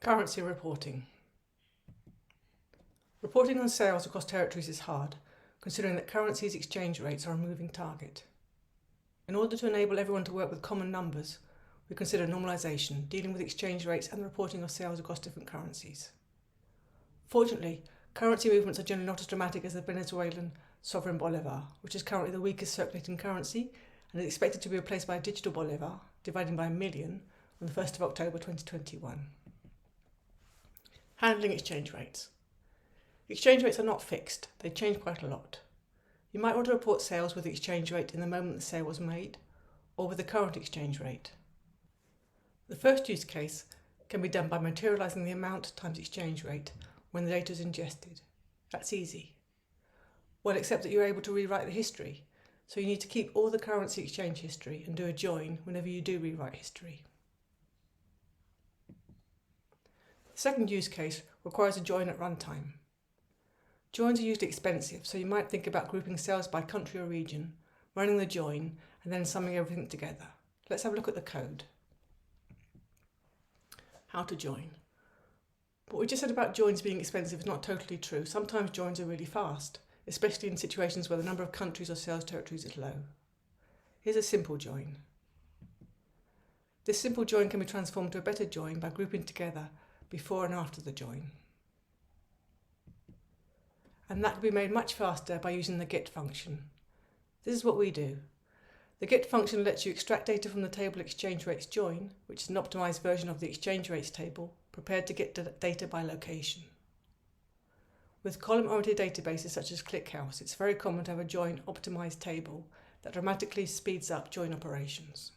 Currency reporting. Reporting on sales across territories is hard, considering that currencies exchange rates are a moving target. In order to enable everyone to work with common numbers, we consider normalization, dealing with exchange rates and the reporting of sales across different currencies. Fortunately, currency movements are generally not as dramatic as the Venezuelan sovereign bolivar, which is currently the weakest circulating currency and is expected to be replaced by a digital bolivar, dividing by a million, on the 1st of October 2021. Handling exchange rates. Exchange rates are not fixed, they change quite a lot. You might want to report sales with the exchange rate in the moment the sale was made, or with the current exchange rate. The first use case can be done by materializing the amount times exchange rate when the data is ingested. That's easy. Well, except that you're able to rewrite the history, so you need to keep all the currency exchange history and do a join whenever you do rewrite history. The second use case requires a join at runtime. Joins are usually expensive, so you might think about grouping sales by country or region, running the join, and then summing everything together. Let's have a look at the code. How to join. What we just said about joins being expensive is not totally true. Sometimes joins are really fast, especially in situations where the number of countries or sales territories is low. Here's a simple join. This simple join can be transformed to a better join by grouping together before and after the join. And that can be made much faster by using the get function. This is what we do. The get function lets you extract data from the table exchange rates join, which is an optimized version of the exchange rates table, prepared to get data by location. With column-oriented databases such as ClickHouse, it's very common to have a join optimized table that dramatically speeds up join operations.